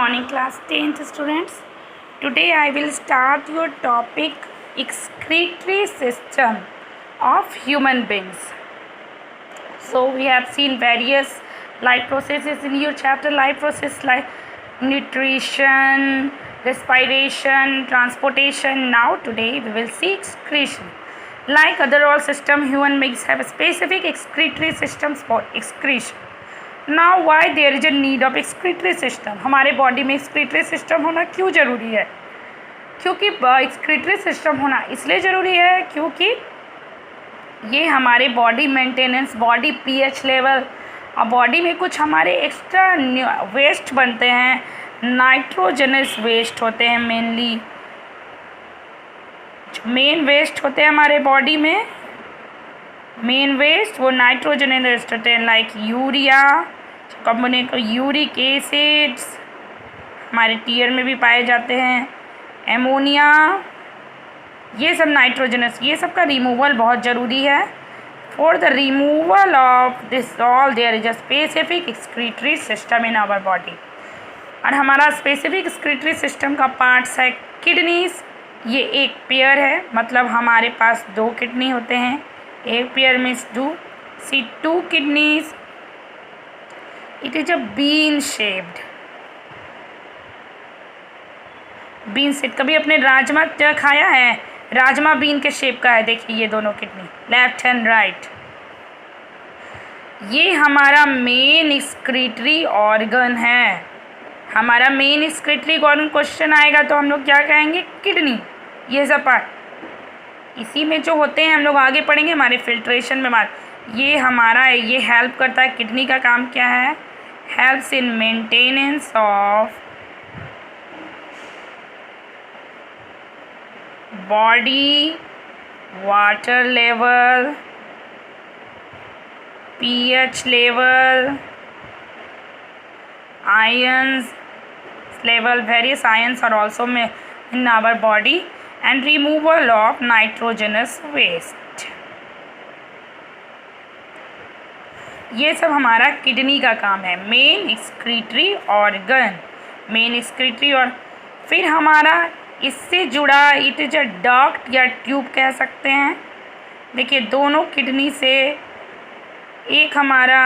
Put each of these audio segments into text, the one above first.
morning class 10th students. Today I will start your topic excretory system of human beings. So we have seen various life processes in your chapter, life process like nutrition, respiration, transportation. Now today we will see excretion. Like other all system, human beings have specific excretory systems for excretion. Now why there is a need of excretory system. हमारे body में excretory system होना क्यों ज़रूरी है? क्योंकि excretory system होना इसलिए ज़रूरी है क्योंकि ये हमारे body maintenance, body pH level और बॉडी में कुछ हमारे एक्स्ट्रा वेस्ट बनते हैं, नाइट्रोजनस वेस्ट होते हैं. मेनली जो मेन वेस्ट होते हैं हमारे बॉडी में, मेन वेस्ट वो नाइट्रोजन वेस्ट होते हैं. लाइक यूरिया, कंपोनेंट को यूरिक एसिड्स हमारे टीयर में भी पाए जाते हैं, एमोनिया, ये सब नाइट्रोजनस, ये सब का रिमूवल बहुत ज़रूरी है. For the removal of this all there is a specific excretory system in our body. और हमारा स्पेसिफिक एक्सक्रीटरी सिस्टम का पार्ट्स है किडनीज. ये एक पेयर है, मतलब हमारे पास 2 किडनी होते हैं. एक pair means two kidneys. It is a bean shaped. Bean shape. कभी अपने राजमा खाया है? राजमा बीन के शेप का है. देखिए ये दोनों किडनी, लेफ्ट एंड राइट. ये हमारा मेन एक्सक्रीटरी ऑर्गन है. हमारा मेन एक्सक्रीटरी ऑर्गन क्वेश्चन आएगा तो हम लोग क्या कहेंगे? किडनी. ये सब पार्ट इसी में जो होते हैं हम लोग आगे पढ़ेंगे हमारे फिल्ट्रेशन में बात. ये हमारा ये हेल्प करता है. किडनी का काम क्या है? Helps in maintenance of body water level, pH level, ions level. Various ions are also in our body and removal of nitrogenous waste. ये सब हमारा किडनी का काम है, main excretory organ, main excretory. और फिर हमारा इससे जुड़ा इट इज अ डक्ट या ट्यूब कह सकते हैं. देखिए दोनों किडनी से एक हमारा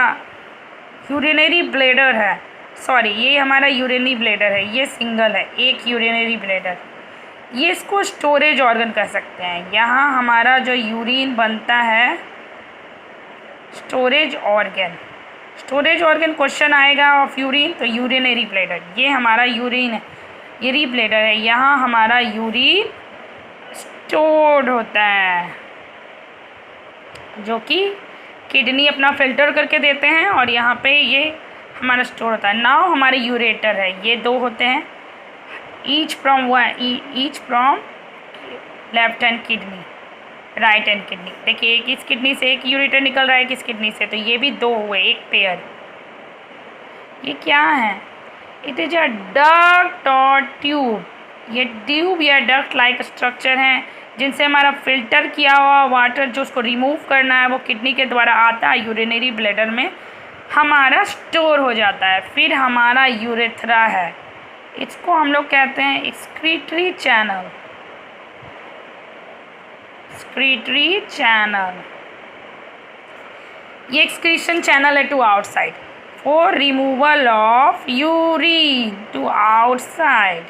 यूरिनरी ब्लैडर है, सॉरी ये हमारा यूरिनरी ब्लैडर है, ये सिंगल है, एक यूरिनरी ब्लैडर. ये इसको स्टोरेज ऑर्गन कह सकते हैं. यहाँ हमारा जो यूरिन बनता है, storage organ. Storage organ question आएगा ऑफ यूरिन तो यूरिनरी ब्लैडर. ये हमारा यूरिन है, यूरी ब्लैडर है. यहाँ हमारा यूरिन स्टोर्ड होता है जो कि किडनी अपना फिल्टर करके देते हैं और यहाँ पे ये हमारा स्टोर होता है. नाउ हमारे यूरेटर है, ये 2 होते हैं, each from left hand kidney, right hand kidney. देखिए एक इस किडनी से एक यूरेटर निकल रहा है, किस किडनी से, तो ये भी 2 हुए, एक पेयर. ये क्या है? इट इज अ डक्ट और ट्यूब. ये ट्यूब या डक्ट लाइक स्ट्रक्चर हैं जिनसे हमारा फिल्टर किया हुआ वाटर जो उसको रिमूव करना है वो किडनी के द्वारा आता है यूरिनरी ब्लैडर में, हमारा स्टोर हो जाता है. फिर हमारा यूरेथ्रा है, इसको हम लोग कहते हैं एक्सक्रीटरी चैनल. एक्सक्रीटरी चैनल, ये एक्सक्रीशन चैनल है to outside for removal of urine to outside.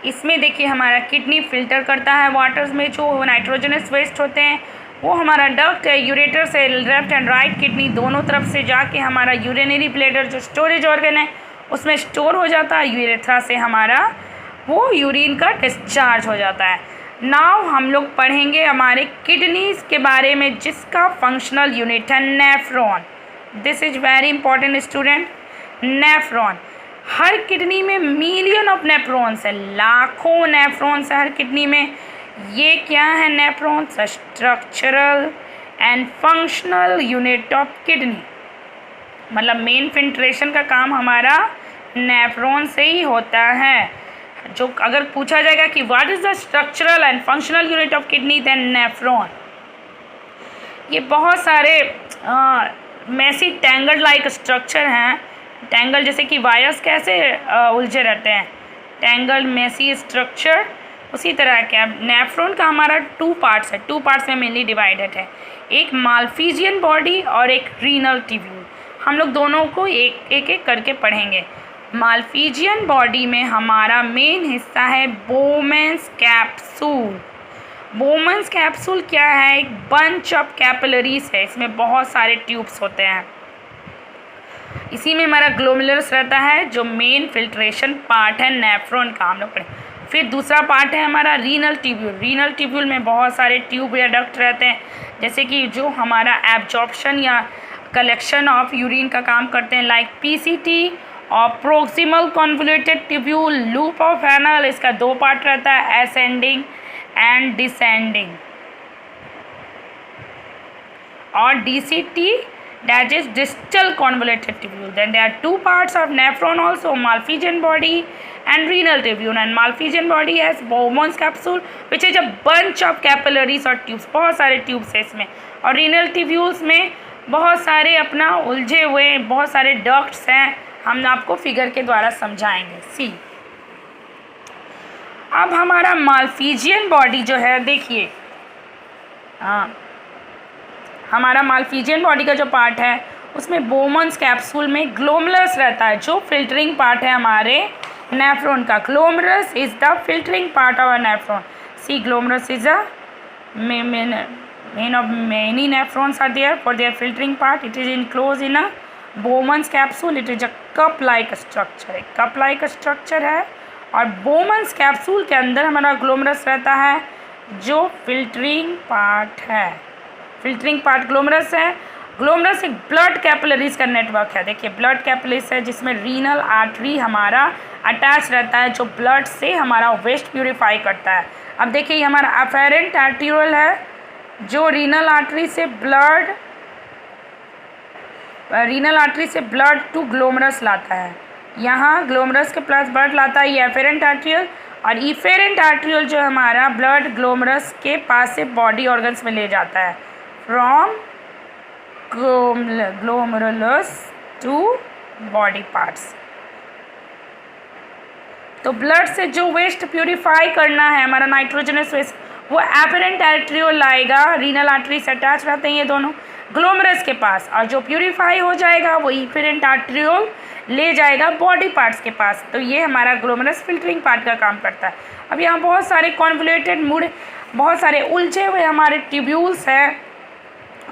इसमें देखिए हमारा किडनी फिल्टर करता है वाटर्स में जो नाइट्रोजनस वेस्ट होते हैं, वो हमारा डक्ट है यूरेटर से लेफ्ट एंड राइट किडनी दोनों तरफ से जाके हमारा यूरिनरी ब्लैडर जो स्टोरेज ऑर्गन है उसमें स्टोर हो जाता है. यूरेथ्रा से हमारा वो यूरिन का डिस्चार्ज हो जाता है. नाउ हम लोग पढ़ेंगे हमारे किडनीज के बारे में जिसका फंक्शनल यूनिट है nephron. This is very important student. Nephron, her kidney में मिलियन ऑफ नेफ्रॉन्स है, लाखों नेफ्रॉन्स है हर किडनी में. ये क्या है nephrons? Structural and functional unit of kidney. मतलब मेन फिल्ट्रेशन का काम हमारा नेफ्रॉन से ही होता है. जो अगर पूछा जाएगा कि what is the structural and functional unit of kidney, then nephron. ये बहुत सारे मैसी टैंगल लाइक स्ट्रक्चर हैं। टैंगल जैसे कि वायर्स कैसे उलझे रहते हैं, टैंगल मैसी स्ट्रक्चर उसी तरह का। नेफ्रॉन का हमारा 2 पार्ट्स है, 2 पार्ट्स में मेनली डिवाइडेड है, एक मालफिजियन बॉडी और एक रीनल ट्यूब्यूल। हम लोग दोनों को एक एक करके पढ़ेंगे। मालफिजियन बॉडी में हमारा मेन हिस्सा है बोमेंस कैप्सूल। बोमेंस कैप्सूल क्या है? एक बंच ऑफ कैपिलरीज है, इसमें बहुत सारे ट्यूब्स होते हैं। इसी में हमारा ग्लोमेरुलस रहता है जो मेन फिल्ट्रेशन पार्ट है नेफ्रॉन का, हम लोग पढ़े। फिर दूसरा पार्ट है हमारा रीनल ट्यूब्यूल। रीनल ट्यूब्यूल में बहुत सारे ट्यूब या डक्ट रहते हैं, जैसे कि जो हमारा एब्जॉर्प्शन या कलेक्शन ऑफ यूरिन का काम करते हैं, लाइक पीसीटी और proximal convoluted tubule, loop of anal. इसका 2 पार्ट रहता है, असेंडिंग एंड डिसेंडिंग। और DCT, that is distal convoluted tubule. Then there are 2 parts of nephron also, Malpighian body and renal tubule. And Malpighian body has Bowman's capsule which is a bunch of capillaries और tubes, बहुत सारे tubes है इसमें। और renal tubules में बहुत सारे अपना उलझे हुए बहुत सारे ducts हैं, हम आपको फिगर के द्वारा समझाएंगे। सी अब हमारा मालफिजियन बॉडी जो है, देखिए हमारा मालफिजियन बॉडी का जो पार्ट है उसमें बोमन्स कैप्सूल में ग्लोमेरुलस रहता है जो फिल्टरिंग पार्ट है हमारे नेफ्रॉन का। Glomerulus is the filtering part of nephron. See glomerulus is a main of many nephrons are there for their filtering part. It is enclosed in a Bowman's capsule. It is a cup like structure, एक cup like structure है। और Bowman's capsule के अंदर हमारा glomerulus रहता है जो filtering part है। फिल्टरिंग पार्ट ग्लोमेरुलस है। ग्लोमेरुलस एक ब्लड कैपिलरीज का नेटवर्क है। देखिए ब्लड कैपिलरीज है जिसमें रीनल आर्टरी हमारा अटैच रहता है जो ब्लड से हमारा वेस्ट प्यूरिफाई करता है। अब देखिए ये हमारा अफेरेंट आर्टियोल है जो रीनल आर्टरी से ब्लड टू ग्लोमेरुलस लाता है। यहाँ ग्लोमेरुलस के प्लस ब्लड लाता है ये एफेरेंट आर्टियोल, और इफेरेंट आर्टियोल जो हमारा ब्लड ग्लोमेरुलस के पास से बॉडी ऑर्गन्स में ले जाता है, from glomerulus to body parts. तो ब्लड से जो वेस्ट प्यूरिफाई करना है हमारा नाइट्रोजनस वेस्ट, वो एफेरेंट आर्टियोल लाएगा। रीनल आर्टरी से अटैच रहते हैं ये दोनों ग्लोमेरुलस के पास, और जो प्यूरिफाई हो जाएगा वो इफेरेंट आर्टियोल ले जाएगा बॉडी पार्ट्स के पास। तो ये हमारा ग्लोमेरुलस फिल्टरिंग पार्ट का काम करता है। अब यहाँ बहुत सारे कॉन्वोल्यूटेड मुड़े बहुत सारे उलझे हुए हमारे ट्यूब्यूल्स हैं।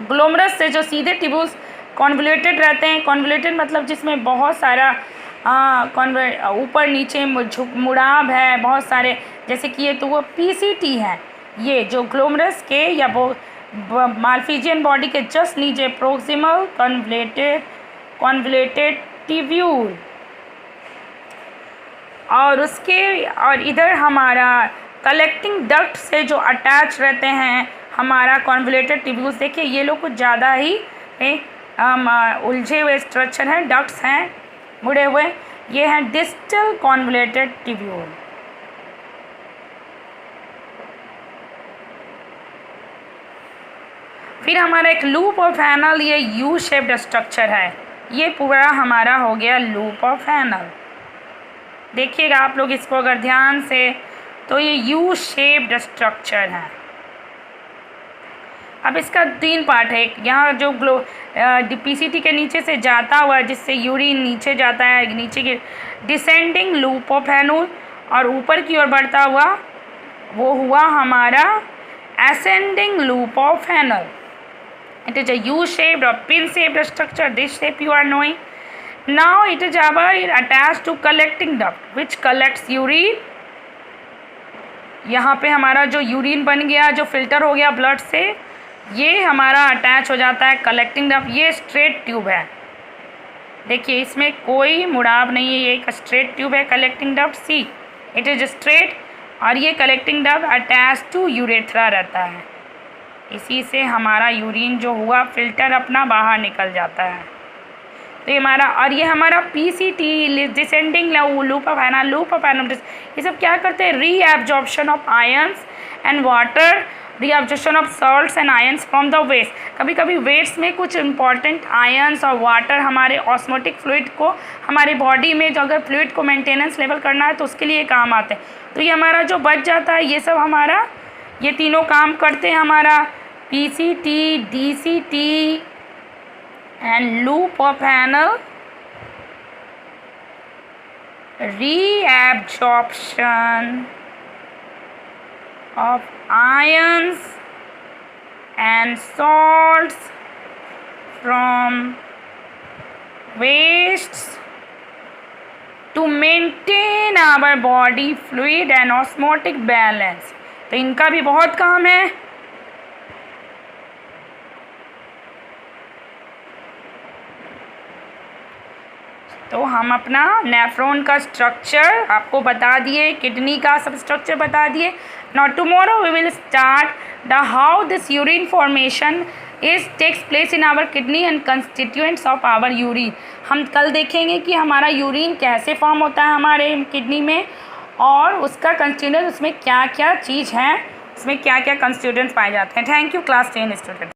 ग्लोमेरुलस से जो सीधे ट्यूब्यूल्स कॉन्वोल्यूटेड रहते हैं, कॉन्वोल्यूटेड मतलब जिसमें बहुत सारा ऊपर नीचे मुड़ाव है बहुत सारे, जैसे कि ये तो वो पीसीटी है। ये जो ग्लोमेरुलस के या वो मालफिजियन बॉडी के जस्ट नीचे प्रोक्सिमल कॉन्वोल्यूटेड ट्यूब्यूल, और इधर हमारा कलेक्टिंग डक्ट से जो अटैच रहते हैं हमारा कॉन्वोल्यूटेड ट्यूब्यूल्स। देखिए ये लोग कुछ ज़्यादा ही उलझे हुए स्ट्रक्चर हैं, डक्ट्स हैं मुड़े हुए। ये हैं डिस्टल कॉन्वोल्यूटेड ट्यूब्यूल। फिर हमारा एक लूप ऑफ एनल, ये यू शेप्ड स्ट्रक्चर है। ये पूरा हमारा हो गया लूप ऑफ एनल। देखिएगा आप लोग इसको अगर ध्यान से, तो ये यू शेप्ड स्ट्रक्चर है। अब इसका 3 पार्ट है। यहाँ जो पीसीटी के नीचे से जाता हुआ जिससे यूरिन नीचे जाता है, नीचे की डिसेंडिंग लूप ऑफ एनल, और ऊपर की ओर बढ़ता हुआ वो हुआ हमारा ascending loop of anal. It is a U-shaped or pin-shaped structure. This shape you are knowing. Now it is attached to collecting duct which collects urine. यहाँ पे हमारा जो यूरिन बन गया, जो फिल्टर हो गया ब्लड से, ये हमारा अटैच हो जाता है कलेक्टिंग डक्ट। ये स्ट्रेट ट्यूब है, देखिए इसमें कोई मुड़ाव नहीं है, ये एक स्ट्रेट ट्यूब है collecting duct. See it is straight, और ये collecting duct attach to urethra रहता है। इसी से हमारा यूरिन जो हुआ फिल्टर अपना बाहर निकल जाता है। तो ये हमारा, और ये हमारा PCT descending loop of Henle, loop of Henle, ये सब क्या करते हैं? Reabsorption of ions and water reabsorption of salts and ions from the waste. कभी कभी वेस्ट में कुछ इंपॉर्टेंट आयंस और वाटर हमारे ऑस्मोटिक फ्लूइड को हमारी बॉडी में जो अगर फ्लूइड को मेंटेनेंस लेवल करना है तो उसके लिए काम आते हैं। तो ये हमारा जो बच जाता है ये सब हमारा ये तीनों काम करते हैं हमारा PCT, DCT and loop of anal reabsorption of ions and salts from wastes to maintain our body fluid and osmotic balance। तो इनका भी बहुत काम है। तो हम अपना नेफ्रॉन का स्ट्रक्चर आपको बता दिए, किडनी का सब स्ट्रक्चर बता दिए। Now tomorrow we will start the how this urine formation is takes place in our kidney and constituents of our urine. हम कल देखेंगे कि हमारा यूरिन कैसे फॉर्म होता है हमारे किडनी में और उसका कंस्टिट्यूएंट उसमें क्या क्या चीज़ है, उसमें क्या क्या कंस्टिट्यूएंट्स पाए जाते हैं। Thank you class 10 student.